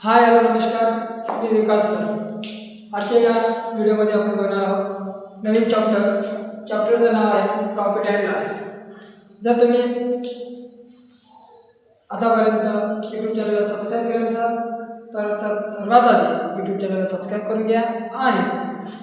Hi hello नमस्कार, मी विकास sir. आजच्या या व्हिडिओमध्ये आपण बघणार आहोत नवीन चॅप्टरचं नाव आहे प्रॉफिट अँड लॉस. जर तुम्ही आतापर्यंत यूट्यूब चॅनलला सबस्क्राईब केलं नसाल तर सर्वात आधी यूट्यूब चॅनलला सबस्क्राईब करून घ्या आणि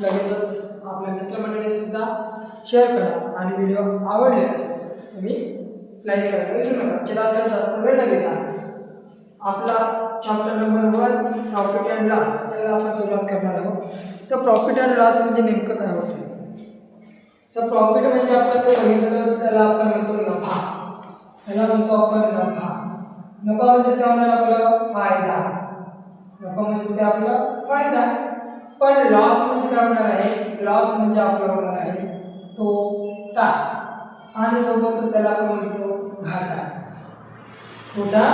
लगेचच आपल्या मित्रमंडळीसुद्धा शेअर करा आणि व्हिडिओ आवडल्यास तुम्ही लाईक करायला विसरू नका. चला तर जास्त वेळ न घेता आपला chapter number 1 profit and loss याला आपण सुरुवात करणार आहोत. तर प्रॉफिट अँड लॉस म्हणजे नेमकं काय होतं? तर प्रॉफिट म्हणजे आपण ते बघितलं त्याला आपण म्हणतो नफा. त्याला म्हणतो आपण नफा. नफा म्हणजे काय होणार? आपला फायदा. नफा म्हणजे काय? आपला फायदा. पण लॉस म्हणजे काय होणार आहे? लॉस म्हणजे आपला होणार आहे तोटा आणि सोबतच त्याला आपण म्हणतो घाटा. तोटा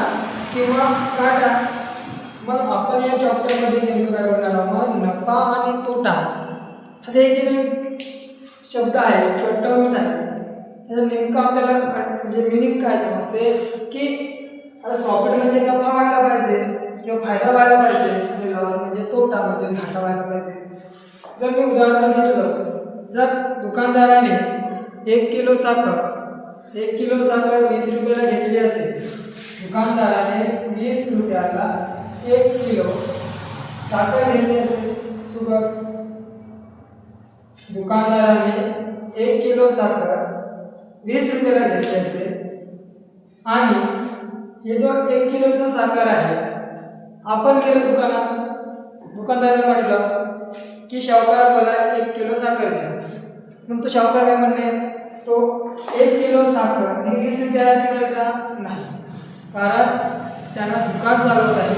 किंवा घाटा. मग आपण या चॅप्टरमध्ये नेमकं काय करणार आहोत? नफा आणि तोटा हे जे शब्द आहेत किंवा टर्म्स आहेत त्याचं नेमकं आपल्याला म्हणजे मिनिंग काय समजते की आता प्रॉफिट म्हणजे नफा व्हायला पाहिजे किंवा फायदा व्हायला पाहिजे आणि लॉस म्हणजे तोटा म्हणजे घाटा व्हायला पाहिजे. जर मी उदाहरण घेतलं, जर दुकानदाराने 1 किलो साखर 20 रुपयाला घेतली असेल, दुकानदाराने 20 रुपयाला 1 किलो साखर घेतली असेल, दुकानदाराने 1 किलो साखर 20 रुपयाला घेतली असेल आणि हे जो 1 किलोचा साखर आहे आपण गेलो दुकानात, दुकानदाराने म्हटलं की शाहूकार मला 1 किलो साखर द्या. मग तो शाहूकार काय म्हणणे? तो 1 किलो साखर हे 20 रुपये असेल का? नाही, कारण त्यांना दुकान चालवत आहे.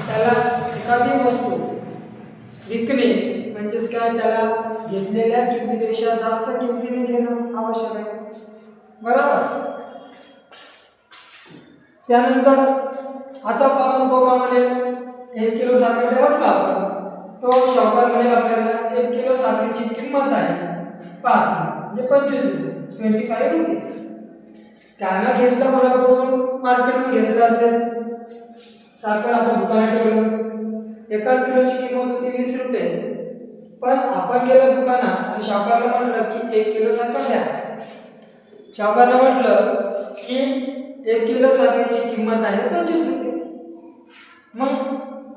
त्याला एखादी वस्तू विकणे म्हणजेच काय, त्याला घेतलेल्या किमतीपेक्षा जास्त किमतीने घेणं आवश्यक आहे, बरोबर. त्यानंतर आता आपण तो कामाने 1 किलो साखर द्या म्हटलं आपण, तो शाहूकार म्हणजे आपल्याला 1 किलो साखरेची किंमत आहे 5 म्हणजे 25 रुपये, 25 रुपीज. त्यानं घेतलं कोणाकडून? मार्केटमध्ये घेतलं असेल साखर, आपण दुकानात ठेवलं. 1 किलोची किंमत होती 20 रुपये, पण आपण गेलो दुकानात आणि शाहूकारला म्हटलं की 1 किलो साखर द्या. शाहूकारला म्हटलं की 1 किलो साखरेची किंमत आहे 25 रुपये. मग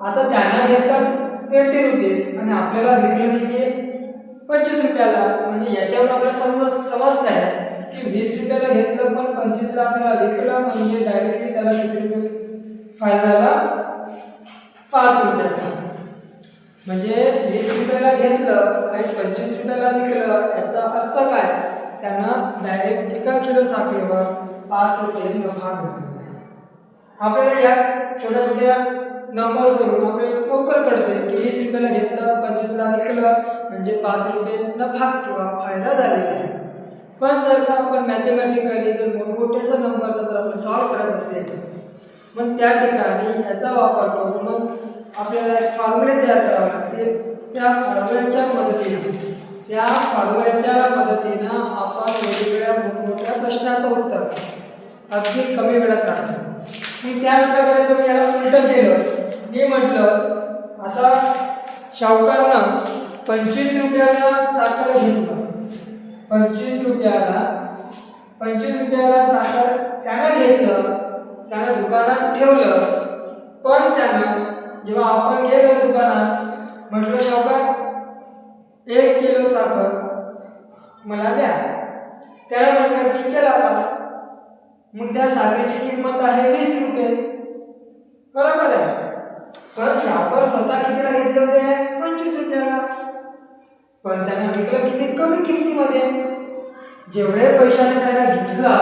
आता त्यानं घेतलं 20 रुपये आणि आपल्याला विकलं किती? 25 रुपयाला. म्हणजे याच्यावर आपल्याला समजत आहे की 20 रुपयाला घेतलं पण 25 ला आपल्याला विकलं, म्हणजे डायरेक्टली त्याला किती रुपये फायदा झाला? 5 रुपयाचा. म्हणजे 20 रुपयाला घेतलं आणि 25 रुपयाला विकलं, याचा अर्थ काय? त्यानं डायरेक्ट 1 किलो साखरेवर 5 रुपये नफा मिळवला. आपल्याला या छोट्या छोट्या नंबर्सवरून आपल्याला लवकर कळते की 20 रुपयाला घेतलं 25 ला विकलं म्हणजे 5 रुपये नफा किंवा फायदा झालेला आहे. पण जर का आपण मॅथमॅटिकली जर मोठमोठ्याचा नंबरचा जर आपण सॉल्व करायचं असेल, मग त्या ठिकाणी याचा वापर करून मग आपल्याला एक फॉर्म्युले तयार करावे लागतील. त्या फॉर्म्युल्याच्या मदतीनं आपण वेगवेगळ्या मोठमोठ्या प्रश्नाचं उत्तर अगदी कमी वेळात काढतो. मी त्याच प्रकारे जर याला उलटं केलं, मी म्हटलं आता शाहूकारनं 25 रुपयाला साखर घेतलं, 25 रुपयाला साखर त्यानं घेतलं, त्यानं दुकानात ठेवलं. पण त्यानं जेव्हा आपण गेलो दुकानात, म्हटलं शाहूकार 1 किलो साखर मला द्या. त्याला म्हटलं की चला आता. मग त्या साखरेची किंमत आहे 20 रुपये, बरोबर आहे. पण शाहूकार स्वतः कितीला घेतले होते? 25 रुपयाला. पण त्यानं विकलं किती? कमी किमतीमध्ये. जेवढे पैशाने त्याला घेतला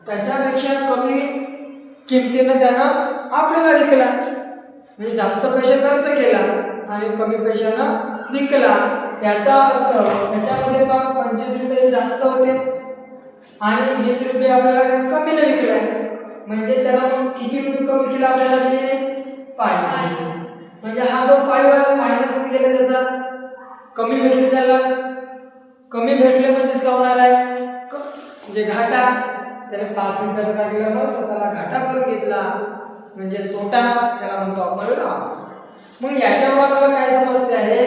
त्याच्यापेक्षा कमी किमतीनं त्यानं आपल्याला विकला. म्हणजे जास्त पैसे खर्च केला आणि कमी पैशानं विकला. याचा अर्थ त्याच्यामध्ये 25 रुपये जास्त होते आणि 20 रुपये आपल्याला कमीने विकले. म्हणजे त्याला मग किती रुपये कमी केला आपल्याला? 5. म्हणजे हा जो 5 मायनस मध्ये गेला, त्याचा कमी भेटले, त्याला कमी भेटले म्हणजेच काय होणार आहे? म्हणजे घाटा. त्याने 5 रुपयाचा काय केला मग स्वतःला घाटा करून घेतला, म्हणजे तोटा, त्याला म्हणतो आपण लॉस. मग याच्यावर आपल्याला काय समजते आहे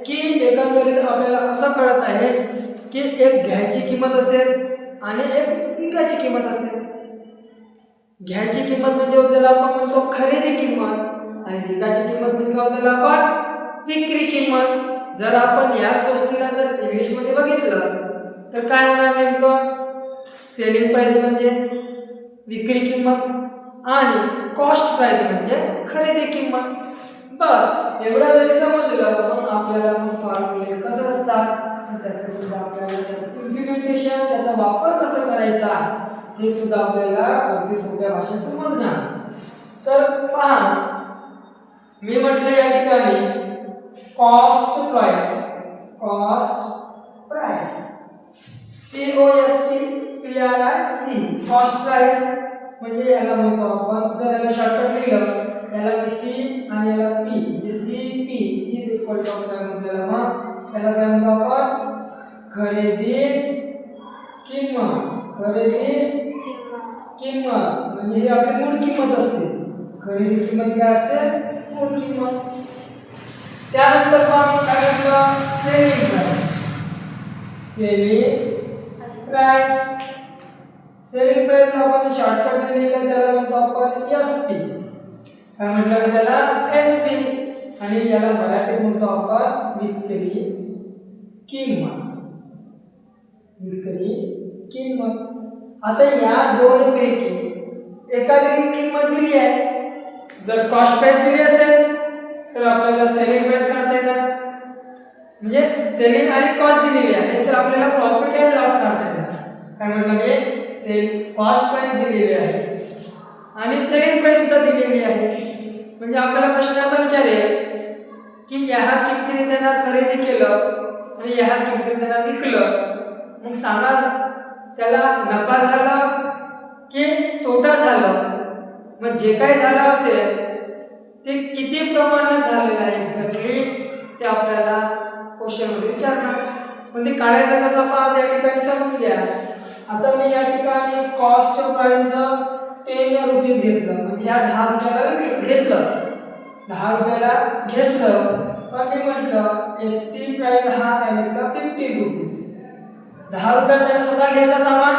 की एकंदरीत आपल्याला असं कळत आहे की एक घ्यायची किंमत असेल आणि एक विकायची किंमत असेल. घ्यायची किंमत म्हणजे त्याला आपण म्हणतो खरेदी किंमत आणि विकायची किंमत म्हणजे काय त्याला आपण विक्री किंमत. जर आपण या गोष्टीला जर इंग्लिशमध्ये बघितलं तर काय होणार नेमकं, सेलिंग प्राइस म्हणजे विक्री किंमत आणि कॉस्ट प्राइस म्हणजे खरेदी किंमत. बस एवढं जरी समजलं मग आपल्याला मग फॉर्म्युले कसं असतात त्याचं सुद्धा आपल्याला इम्प्लिमेंटेशन, त्याचा वापर कसं करायचा हे सुद्धा आपल्याला अगदी सोप्या भाषेत समजणार. तर पहा, मी म्हटलं या ठिकाणी cost price, COSTPRIC, cost price म्हणजे याला म्हणतो आपण, जर याला शॉर्टकट लिहिलं याला मी C आणि याला P म्हणजे CP इज इक्वल टू काय म्हणतो याला, मग त्याला काय म्हणतो आपण खरेदी किंमत. म्हणजे ही आपली मूळ किंमत असते. खरेदी किंमत काय असते, मूळ किंमत. त्यानंतर मग काय म्हटलं सेलिंग प्राइस आपण शॉर्टकट लिहिलं त्याला म्हणतो आपण SP, काय म्हटलं त्याला SP, आणि याला मराठीत म्हणतो आपण विक्री किंमत. आता या दोन पैकी एखादी किंमत दिली आहे, जर कॉस्ट प्राइस दिली असेल तर आपल्याला सेलिंग प्राइस काढता येणार, म्हणजे सेलिंग आणि कॉस्ट दिलेली आहे तर आपल्याला प्रॉफिट अँड लॉस काढता येणार. काय म्हटलं मी, कॉस्ट प्राइस दिलेली आहे आणि सेलिंग प्राइस सुद्धा दिलेली आहे. म्हणजे आपल्याला प्रश्न असा विचारेल की ह्या किमतीने त्यांना खरेदी केलं आणि ह्या किमतीने त्यांना विकलं, मग सांगा त्याला नफा झाला की तोटा झाला. मग जे काही झालं असेल ते किती प्रमाणात झालेलं आहे एक्झॅक्टली ते आपल्याला क्वेश्चन मध्ये विचारणार. पण ते काढायचं कसं पहा या ठिकाणी समजून घ्या. आता मी या ठिकाणी कॉस्ट प्राइस 10 रुपीज घेतलं, म्हणजे या 10 रुपयाला घेतलं, 10 रुपयाला घेतलं, पण मी म्हटलं SP प्राइस हा काय घेतला 15 रुपीज. 10 रुपयाला त्याने स्वतः घेतला सामान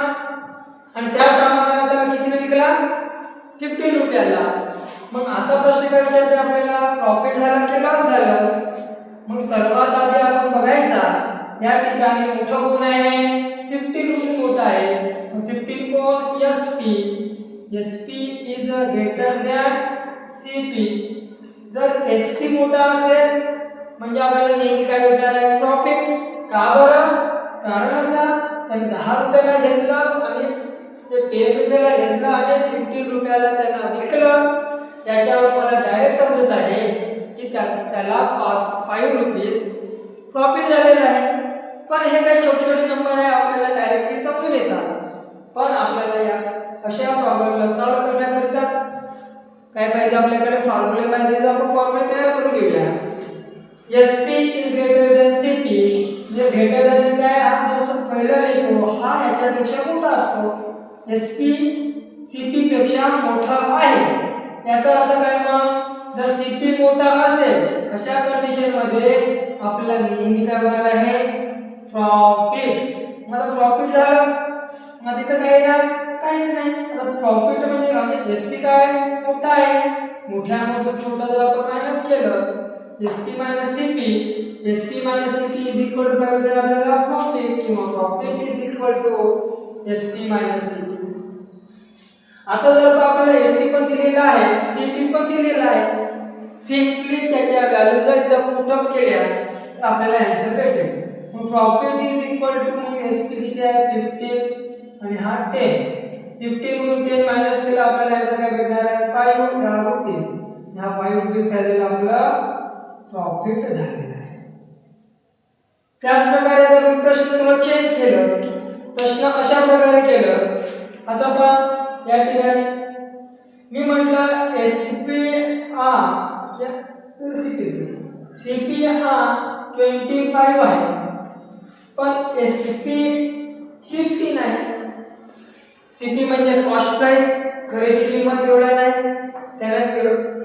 आणि त्या सामानाला त्याला कितीने विकला, 15 रुपयाला. मग आता प्रश्न काय विचारते आपल्याला, प्रॉफिट झाला की लॉस झाला. मग सर्वात आधी आपण बघायचा या ठिकाणी मोठं कोण आहे, 15 रुपये मोठा आहे. 15 कोण, SP is greater than CP. जर SP मोठा असेल म्हणजे आपल्याला नेहमी काय भेटणार आहे, प्रॉफिट. का बरं, कारण असं त्याने 10 रुपयाला घेतलं आणि ते 10 रुपयाला घेतलं आणि 15 रुपयाला त्याला विकलं. याच्यावर मला डायरेक्ट समजत आहे की त्याला 5 रुपीज प्रॉफिट झालेलं आहे. पण हे काही छोटे छोटे नंबर आहे आपल्याला डायरेक्टली समजून येतात. पण आपल्याला या अशा प्रॉब्लेमला सॉल्व्ह करण्याकरिता काय पाहिजे, आपल्याकडे फॉर्म्युले पाहिजे. तर आपण फॉर्म्युले तयार करून घेऊया. SP is greater than CP, म्हणजे ग्रेटर दॅन काय, हा जसं पहिला लिहितो हा याच्यापेक्षा मोठा असतो. SP CP पेक्षा मोठा आहे. याचा अर्थ काय, मग जर CP मोठा असेल अशा कंडिशन मध्ये आपल्याला नेहमी काय होणार आहे, प्रॉफिट. मला प्रॉफिट झालं, मग तिथं काय येणार, काहीच नाही. आता प्रॉफिट म्हणजे SP काय मोठा आहे, मोठ्यामधून छोटा जर आपण मायनस केलं SP minus CP is equal to काय होईल आपल्याला, प्रॉफिट, किंवा profit is equal to SP minus CP. आता जर आपल्याला SP पण दिलेला आहे, CP पण दिलेला आहे, सिंपली त्याच्या व्हॅल्यू जर इथं पुट अप केल्या तर आपल्याला आन्सर भेटेल. मग प्रॉफिट इज इक्वल टू, मग SP किती आहे 15 आणि हा 10. 15 मधून 10 मायनस केलं आपल्याला आन्सर काय भेटणार आहे, 5 रुपीज. ह्या 5 रुपीज काय झालं, आपलं प्रॉफिट झालेला आहे. त्याच प्रकारे जर मी प्रश्न तुला चेंज केलं, प्रश्न अशा प्रकारे केलं. आता पहा या ठिकाणी मी म्हटलं CP हा 25 आहे, पण SP 15 आहे. सीपी म्हणजे कॉस्ट प्राइस, खरेदी किंमत एवढा नाही. त्याने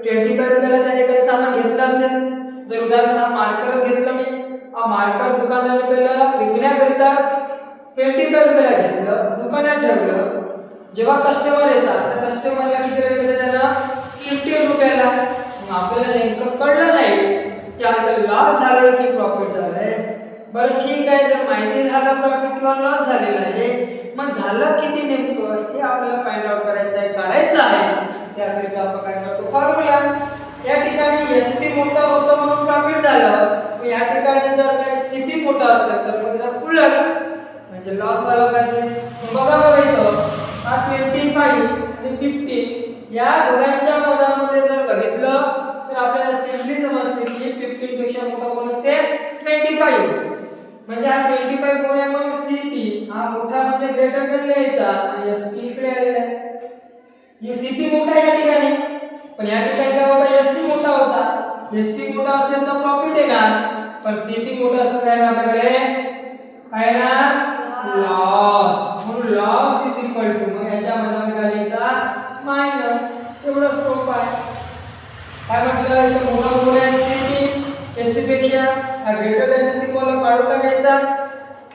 25 रुपयाला त्याने काही सामान घेतलं असेल, जर उदाहरणार्थ हा मार्कर घेतला मी, हा मार्कर दुकानदाराने पहिला विकण्याकरिता 25 रुपयाला घेतलं, दुकानात ठेवलं. जेव्हा कस्टमर येतात त्या कस्टमरला किती वेळ मिळते त्यांना 50 रुपयाला. मग आपल्याला नेमकं कळलं नाही की आता लॉस झालंय की प्रॉफिट झालंय. बरं ठीक आहे, जर माहिती झालं प्रॉफिट किंवा लॉस झालेला आहे, मग झालं किती नेमकं हे आपल्याला फाइंड आउट करायचं आहे, काढायचं आहे. त्याकरिता आपण काय करतो, फॉर्म्युला. या ठिकाणी एसपी मोठं होतं म्हणून प्रॉफिट झालं, या ठिकाणी जर काही सीपी मोठा असेल तर मग त्याचा उलट म्हणजे लॉस झाला पाहिजे. बघा बघा इथं हा 25 आणि 15 या दोघांच्या मधामध्ये जर बघितलं तर आपल्याला सिम्पली समजते की 15 पेक्षा मोठा कोण असते, 25. म्हणजे हा 25 कोण आहे, मग सीपी हा मोठा म्हणजे ग्रेटर देन लिहायचा आणि एसपी इकडे आलेला आहे. हे सीपी मोठा आहे या ठिकाणी, पण या ठिकाणी काय होता, एसपी मोठा होता. एसपी मोठा असेल तर प्रॉफिट येणार, पण सीपी मोठा असेल काय आपल्याकडे काय ना लॉस. म्हणून लॉस इज इक्वल टू मग याच्या मध्ये घालायचा मायनस. एवढं सोपं आहे. काय म्हटलं इथं मोठा कोण आहे, सीपी एसपी पेक्षा हा ग्रेटर देन एसपी कोणला काढून टाकायचा,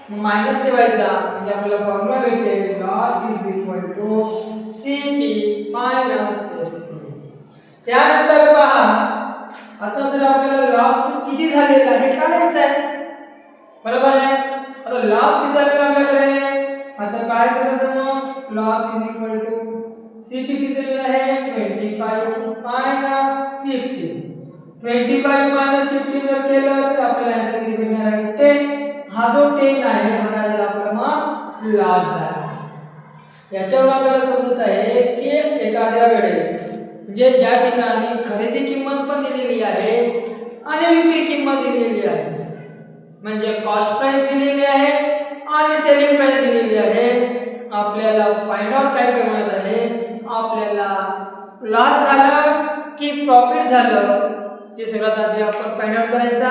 मग मायनस ठेवायचा म्हणजे आपल्याला फॉर्म्युला भेटेल loss is equal to CP minus SP. त्यानंतर पहा आता जर आपल्याला लॉस किती झालेला आहे काढायचं आहे, बरोबर आहे. आता लॉस किती झालेला आपल्याकडे, आता काय करायचं, मग loss is equal to CP किती दिलेला आहे 25 मायनस 15. 25 मायनस 15 जर केलं तर आपल्याला आन्सर किती मिळणार आहे 10. हा जो 10 आहे हा काय झाला आपला मग लॉस झाला. याच्यावर आपल्याला समजत आहे की एखाद्या वेळेस म्हणजे ज्या ठिकाणी खरेदी किंमत पण दिलेली आहे आणि विक्री किंमत दिलेली आहे, म्हणजे कॉस्ट प्राइस दिलेली आहे आणि सेलिंग प्राइस दिलेली आहे, आपल्याला फाइंड आउट काय करणार आहे, आपल्याला लॉस झालं की प्रॉफिट झालं ते सगळ्यात आधी आपण फाइंड आउट करायचा.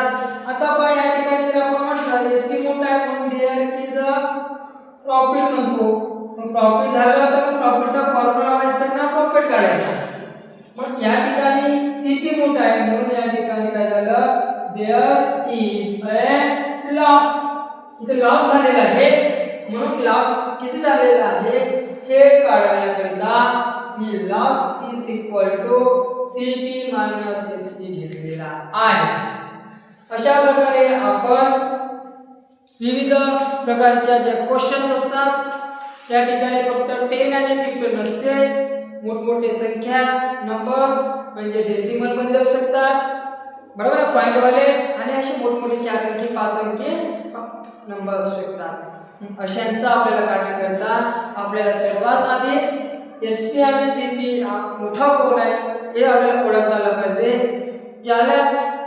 आता पहा या ठिकाणी जर आपण म्हटलं एसपी मोठा आहे म्हणून देअर इज अ प्रॉफिट म्हणतो, मग प्रॉफिट झालं तर प्रॉफिटचा फॉर्म्युला वापरायचा ना प्रॉफिट काढायचा. मग या ठिकाणी सीपी मोठा आहे म्हणून या ठिकाणी काय झालं, देअर इज अ लॉस. इथे लॉस झालेला आहे म्हणून लॉस किती झालेला आहे हे काढण्याकरिता मी loss is equal to CP minus SP घेतलेला आहे. अशा प्रकारे आपण विविध प्रकारच्या ज्या क्वेश्चन्स असतात त्या ठिकाणी फक्त 10 आणि 15 नसते, मोठमोठे संख्या नंबर्स म्हणजे डेसिमल मध्ये जाऊ शकतात, बरोबर आहे, पॉइंट वाले आणि असे मोठमोठे 4 अंकी 5 अंकी नंबर असू शकतात. अशांचा आपल्याला काढण्याकरता आपल्याला सर्वात आधी एसपी आणि सीपी मोठा कोण आहे हे आपल्याला ओळखता आलं पाहिजे. याला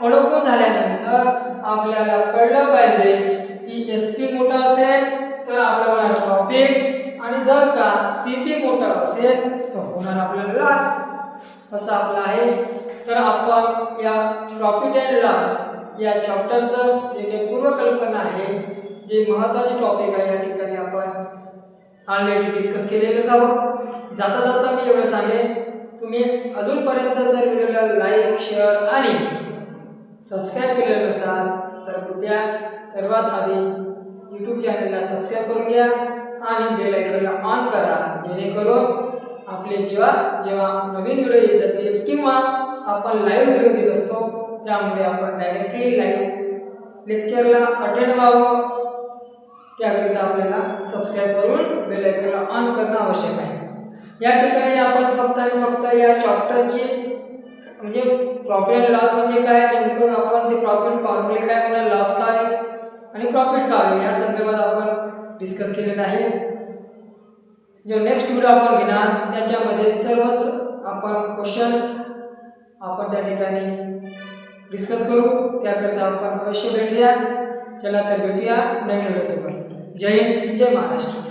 ओळखून झाल्यानंतर आपल्याला कळलं पाहिजे की एसपी मोठा असेल तर आपल्याला होणार प्रॉफिट आणि जर का सीपी मोठा असेल तर होणार आपल्याला लॉस. असं आपलं आहे. तर आपण या प्रॉफिट अँड लॉस या चॅप्टरचं जे काही पूर्वकल्पना आहे, जे महत्त्वाचे टॉपिक आहे या ठिकाणी आपण ऑलरेडी डिस्कस केलेलंच आहोत. जाता जाता मी एवढं सांगेन, तुम्ही अजूनपर्यंत जर व्हिडिओला लाईक शेअर आणि सबस्क्राईब केलेलं नसाल तर कृपया सर्वात आधी यूट्यूब चॅनलला सबस्क्राईब करून घ्या आणि बेल आयकॉनला ऑन करा, जेणेकरून आपले जेव्हा नवीन व्हिडिओ येत जातील किंवा आपण लाईव्ह व्हिडिओ देत असतो त्यामुळे आपण डायरेक्टली लाईव्ह लेक्चरला अटेंड व्हावं, त्याकरिता आपल्याला सबस्क्राईब करून बेल आयकॉनला ऑन करणं आवश्यक आहे. या ठिकाणी आपण फक्त आणि फक्त या चॅप्टरची म्हणजे प्रॉफिट अँड लॉस म्हणजे काय, नेमकं आपण ते प्रॉफिट फॉर्म्युले काय होणार, लॉस काय आणि प्रॉफिट काय या संदर्भात आपण डिस्कस केलेलं आहे. जो नेक्स्ट व्हिडिओ आपण घेणार त्याच्यामध्ये सर्वच आपण क्वेश्चन्स आपण त्या ठिकाणी डिस्कस करू, त्याकरता आपण अवश्य भेटूया. चला तर भेटूया नवीन व्हिडिओसोबत. जय हिंद, जय महाराष्ट्र.